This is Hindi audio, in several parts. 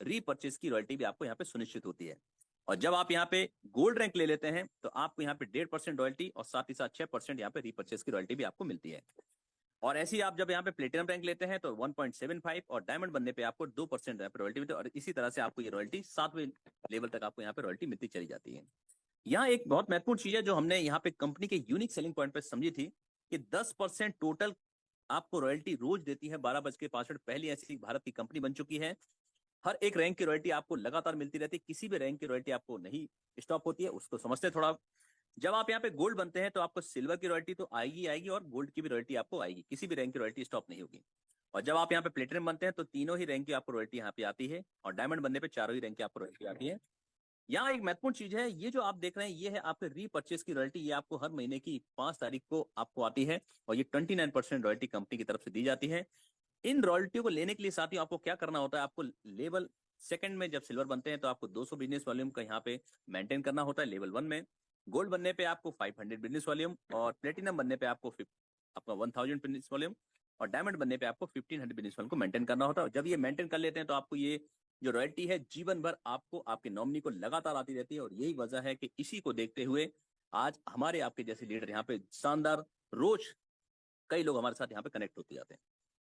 रीपर्चेस की रॉयल्टी भी आपको यहाँ पे सुनिश्चित होती है। और जब आप यहाँ पे गोल्ड रैंक ले लेते हैं तो आपको यहाँ पे 1.5% रॉयल्टी और साथ ही साथ 6% यहाँ पे रीपर्चेस की रॉयल्टी भी आपको मिलती है। और ऐसे ही आप जब यहाँ पे प्लेटिनम रैंक लेते हैं तो 1.75 और डायमंड बनने पे आपको 2% यहाँ पे रॉयल्टी मिलती है। और इसी तरह से आपको ये रॉयल्टी 7वें लेवल तक आपको यहाँ पे रॉयल्टी मिलती चली जाती है। यहाँ एक बहुत महत्वपूर्ण चीज है जो हमने यहाँ पे कंपनी के यूनिक सेलिंग पॉइंट पे समझी थी कि 10% टोटल आपको रॉयल्टी रोज देती है 12:65। पहली ऐसी भारत की कंपनी बन चुकी है। हर एक रैंक की रॉयल्टी आपको लगातार मिलती रहती है, किसी भी रैंक की रॉयल्टी आपको नहीं स्टॉप होती है, उसको समझते थोड़ा। जब आप यहाँ पे गोल्ड बनते हैं तो आपको सिल्वर की रॉयल्टी तो आएगी आएगी और गोल्ड की भी रॉयल्टी आपको आएगी, किसी भी रैंक की रॉयल्टी स्टॉप नहीं होगी। और जब आप यहाँ पे प्लेटिनम बनते हैं तो तीनों ही रैंक की आपको रॉयल्टी यहाँ पे आती है और डायमंड बनने पे चारों ही रैंक की आपको रॉयल्टी आती है। यहाँ एक महत्वपूर्ण चीज है, ये जो आप देख रहे हैं ये है आपके रीपर्चेस की रॉयल्टी। ये आपको हर महीने की 5 तारीख को आपको आती है और ये 29% रॉयल्टी कंपनी की तरफ से दी जाती है। इन रॉयल्टियों को लेने के लिए साथियों आपको क्या करना होता है, आपको लेवल सेकंड में जब सिल्वर बनते हैं तो आपको 200 बिजनेस वॉल्यूम का यहाँ पे मेंटेन करना होता है लेवल 1 में। गोल्ड बनने पे आपको 500 बिजनेस वॉल्यूम और प्लेटिनम बनने पे आपको आपका 1000 बिजनेस वॉल्यूम और डायमंड बनने पे आपको 1500 बिजनेस वॉल्यूम को मेंटेन करना होता है। जब ये मेंटेन कर लेते हैं तो आपको ये जो रॉयल्टी है जीवन भर आपको आपके नॉमिनी को लगातार आती रहती है। और यही वजह है कि इसी को देखते हुए आज हमारे आपके जैसे लीडर यहाँ पे शानदार रोज कई लोग हमारे साथ यहाँ पे कनेक्ट होते जाते हैं।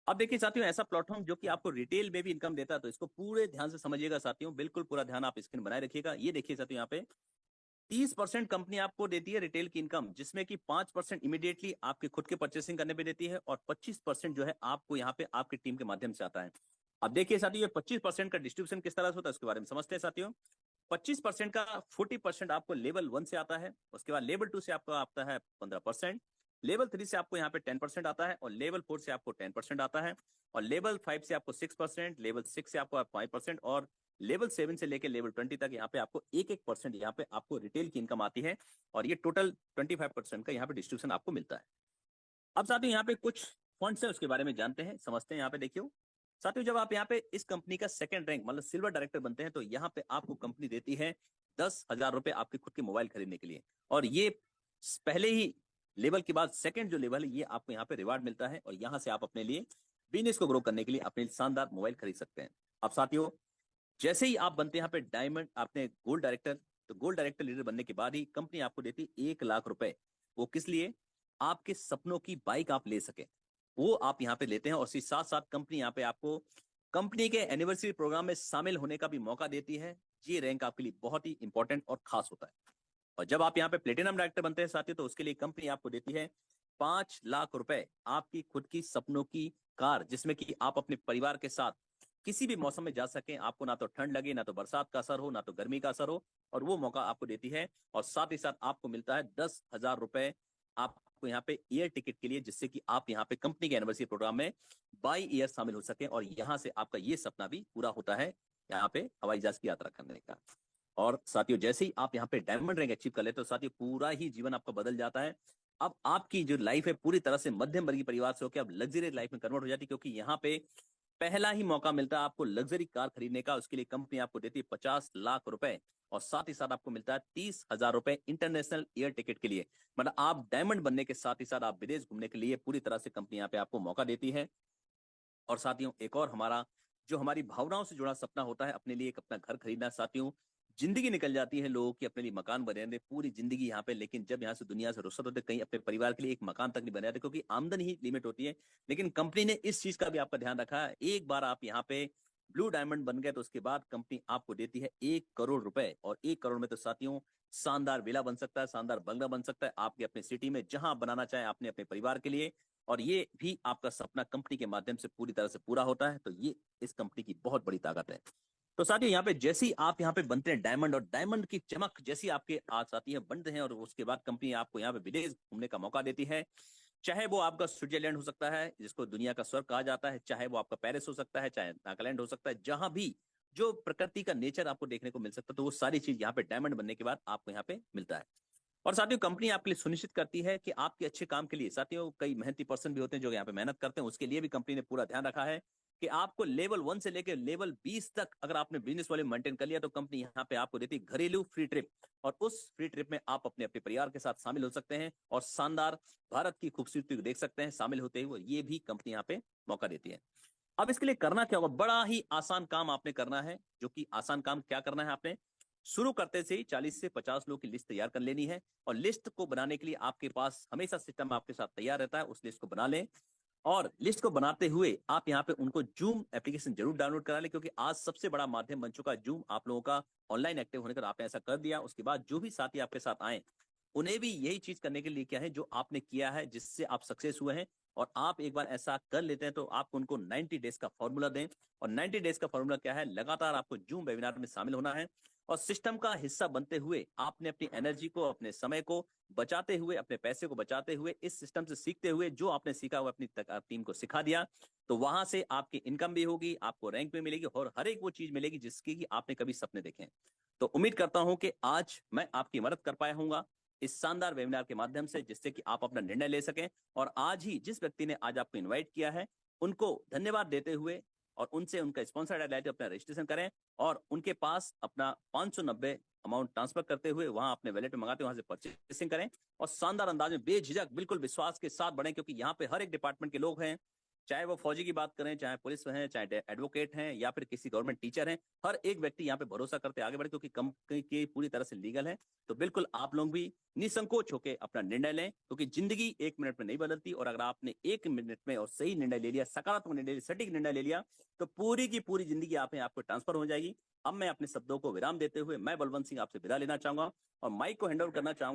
अब देखिए साथियों, ऐसा प्लेटफॉर्म जो कि आपको रिटेल में भी इनकम देता है तो इसको पूरे ध्यान से समझिएगा साथियों, बिल्कुल पूरा ध्यान आप स्क्रीन बनाए रखिएगा। ये देखिए साथियों, यहाँ पे 30% कंपनी आपको देती है रिटेल की इनकम, जिसमें कि 5% इमीडिएटली आपके खुद के परचेसिंग करने पे देती है और 25% जो है आपको यहाँ पे आपकी टीम के माध्यम से आता है। अब देखिए साथियों, ये 25% का डिस्ट्रीब्यूशन किस तरह से होता है उसके बारे में समझते हैं साथियों। 25% का 40% आपको लेवल 1 से आता है, उसके बाद लेवल 2 से आपको आता है 15%, लेवल 3 से आपको यहाँ पे 10% आता है और लेवल 4 से आपको 10% आता है और लेवल 5 से आपको 6%, लेवल 6 से आपको 5% और लेवल 7 से लेकर लेवल 20 तक यहाँ पे आपको 1% यहाँ पे आपको रिटेल की इनकम आती है और ये टोटल 25% का यहाँ पे डिस्ट्रीब्यूशन आपको मिलता है। अब साथियों यहाँ पे कुछ फंड्स है उसके बारे में जानते हैं समझते हैं। यहाँ पे देखियो साथियों, जब आप यहाँ पे इस कंपनी का सेकंड रैंक मतलब सिल्वर डायरेक्टर बनते हैं तो यहाँ पे आपको कंपनी देती है 10,000 रुपए आपके खुद के मोबाइल खरीदने के लिए। और ये पहले ही लेवल के बाद सेकंड जो लेवल है ये आपको यहाँ पे रिवार्ड मिलता है और यहाँ से आप अपने लिए बिजनेस को ग्रो करने के लिए अपने शानदार मोबाइल खरीद सकते हैं। अब साथियों, जैसे ही आप बनते हैं यहाँ पे डायमंड आपने गोल्ड डायरेक्टर, तो गोल्ड डायरेक्टर लीडर बनने के बाद ही कंपनी आपको देती है 1,00,000 रुपए। वो किस लिए? आपके सपनों की बाइक आप ले सके, वो आप यहाँ पे लेते हैं। और साथ साथ कंपनी यहाँ पे आपको कंपनी के एनिवर्सरी प्रोग्राम में शामिल होने का भी मौका देती है। ये रैंक आपके लिए बहुत ही इंपॉर्टेंट और खास होता है। और जब आप यहाँ पे प्लेटिनम डायरेक्टर बनते हैं साथियों तो उसके लिए कंपनी आपको देती है 5,00,000 रुपए आपकी खुद की सपनों की कार, जिसमें कि आप अपने परिवार के साथ किसी भी मौसम में जा सकें, आपको ना तो ठंड लगे, ना तो बरसात का असर हो, ना तो गर्मी का असर हो, और वो मौका आपको देती है। और साथ ही साथ आपको मिलता है 10,000 रुपए आपको यहाँ पे एयर टिकट के लिए, जिससे कि आप यहाँ पे कंपनी के एनिवर्सरी प्रोग्राम में बाई ईयर शामिल हो सके और यहाँ से आपका ये सपना भी पूरा होता है यहाँ पे हवाई जहाज की यात्रा करने का। और साथियों, जैसे ही आप यहाँ पे डायमंड रैंक अचीव कर लेते हो साथियों, पूरा ही जीवन आपका बदल जाता है। अब आपकी जो लाइफ है पूरी तरह से मध्यम वर्गीय परिवार से होकर अब लग्जरी लाइफ में कन्वर्ट हो जाती है, क्योंकि यहाँ पे पहला ही मौका मिलता है आपको लग्जरी कार खरीदने का। उसके लिए कंपनी आपको देती है 50,00,000 रुपए और साथ ही साथ आपको मिलता है 30,000 रुपए इंटरनेशनल एयर टिकट के लिए। मतलब आप डायमंड बनने के साथ ही साथ आप विदेश घूमने के लिए पूरी तरह से कंपनी यहाँ पे आपको मौका देती है। और साथियों, एक और हमारा जो हमारी भावनाओं से जुड़ा सपना होता है अपने लिए एक अपना घर खरीदना, साथियों जिंदगी निकल जाती है लोगों की अपने लिए मकान बने पूरी जिंदगी यहाँ पे, लेकिन जब यहाँ से दुनिया से रुखसत होते कहीं अपने परिवार के लिए एक मकान तक नहीं बने जाते, क्योंकि आमदनी ही लिमिट होती है। लेकिन कंपनी ने इस चीज का भी आपका ध्यान रखा है। एक बार आप यहाँ पे ब्लू डायमंड बन गए तो उसके बाद कंपनी आपको देती है 1 करोड़ रुपए। और 1 करोड़ में तो साथियों शानदार विला बन सकता है, शानदार बंगला बन सकता है आपके अपने सिटी में, जहां आप बनाना चाहें आपने अपने परिवार के लिए। और ये भी आपका सपना कंपनी के माध्यम से पूरी तरह से पूरा होता है। तो ये इस कंपनी की बहुत बड़ी ताकत है। तो साथियों, यहाँ पे जैसे ही आप यहाँ पे बनते हैं डायमंड, और डायमंड की चमक जैसी आपके आज आती है बनते हैं, और उसके बाद कंपनी आपको यहाँ पे विदेश घूमने का मौका देती है। चाहे वो आपका स्विट्जरलैंड हो सकता है जिसको दुनिया का स्वर्ग कहा जाता है, चाहे वो आपका पेरिस हो सकता है, चाहे नागालैंड हो सकता है, जहां भी जो प्रकृति का नेचर आपको देखने को मिल सकता है, तो वो सारी चीज यहाँ पे डायमंड बनने के बाद आपको यहाँ पे मिलता है। और साथियों, कंपनी आपके लिए सुनिश्चित करती है कि आपके अच्छे काम के लिए, साथियों कई मेहनती पर्सन भी होते हैं जो यहाँ पे मेहनत करते हैं, उसके लिए भी कंपनी ने पूरा ध्यान रखा है कि आपको लेवल 1 से लेकर लेवल 20 तक अगर आपने बिजनेस वाले मेंटेन कर लिया तो कंपनी यहाँ पे आपको देती है घरेलू फ्री ट्रिप। और उस फ्री ट्रिप में आप अपने अपने परिवार के साथ शामिल हो सकते हैं और शानदार भारत की खूबसूरती को देख सकते हैं शामिल होते हुए, ये भी कंपनी यहाँ पे मौका देती है। अब इसके लिए करना क्या होगा, बड़ा ही आसान काम आपने करना है। जो कि आसान काम क्या करना है, आपने शुरू करते से ही 40 से 50 लोग की लिस्ट तैयार कर लेनी है। और लिस्ट को बनाने के लिए आपके पास हमेशा सिस्टम आपके साथ तैयार रहता है, उस लिस्ट को बना लें। और लिस्ट को बनाते हुए आप यहाँ पे उनको जूम एप्लीकेशन जरूर डाउनलोड करा लें, क्योंकि आज सबसे बड़ा माध्यम बन चुका है जूम आप लोगों का ऑनलाइन एक्टिव होने का। आपने ऐसा कर दिया, उसके बाद जो भी साथी आपके साथ आए उन्हें भी यही चीज करने के लिए क्या है जो आपने किया है, जिससे आप सक्सेस हुए हैं। और आप एक बार ऐसा कर लेते हैं तो आप उनको 90 डेज का फॉर्मूला दें। और 90 डेज का फॉर्मूला क्या है, लगातार आपको जूम वेबिनार में शामिल होना है और सिस्टम का हिस्सा बनते हुए आपने अपनी एनर्जी को, अपने समय को बचाते हुए, अपने पैसे को बचाते हुए, इस सिस्टम से सीखते हुए, जो आपने सीखा हुआ अपनी टीम को सिखा दिया, तो वहां से आपकी इनकम भी होगी, आपको रैंक भी मिलेगी और हर एक वो चीज मिलेगी जिसकी कि आपने कभी सपने देखे हैं। तो उम्मीद करता हूं कि आज मैं आपकी मदद कर पाया हूंगा इस शानदार वेबिनार के माध्यम से, जिससे कि आप अपना निर्णय ले सकें। और आज ही जिस व्यक्ति ने आज आपको इनवाइट किया है उनको धन्यवाद देते हुए और उनसे उनका स्पॉन्सर आईडी अपना रजिस्ट्रेशन करें और उनके पास अपना 590 अमाउंट ट्रांसफर करते हुए वहां अपने वैलेट में मंगाते वहां से परचेसिंग करें और शानदार अंदाज में बेझिझक बिल्कुल विश्वास के साथ बढ़ें, क्योंकि यहाँ पे हर एक डिपार्टमेंट के लोग हैं। चाहे वो फौजी की बात करें, चाहे पुलिस हैं, चाहे एडवोकेट हैं या फिर किसी गवर्नमेंट टीचर हैं, हर एक व्यक्ति यहाँ पे भरोसा करते आगे बढ़े, क्योंकि कंपनी की पूरी तरह से लीगल है। तो बिल्कुल आप लोग भी निसंकोच होकर अपना निर्णय लें, क्योंकि जिंदगी 1 मिनट में नहीं बदलती। और अगर आपने 1 मिनट में और सही निर्णय ले लिया, सकारात्मक निर्णय, सटीक निर्णय ले लिया, तो पूरी की पूरी जिंदगी आपको ट्रांसफर हो जाएगी। अब मैं अपने शब्दों को विराम देते हुए मैं बलवंत सिंह आपसे विदा लेना चाहूंगा और माइक को हैंड ओवर करना चाहूंगा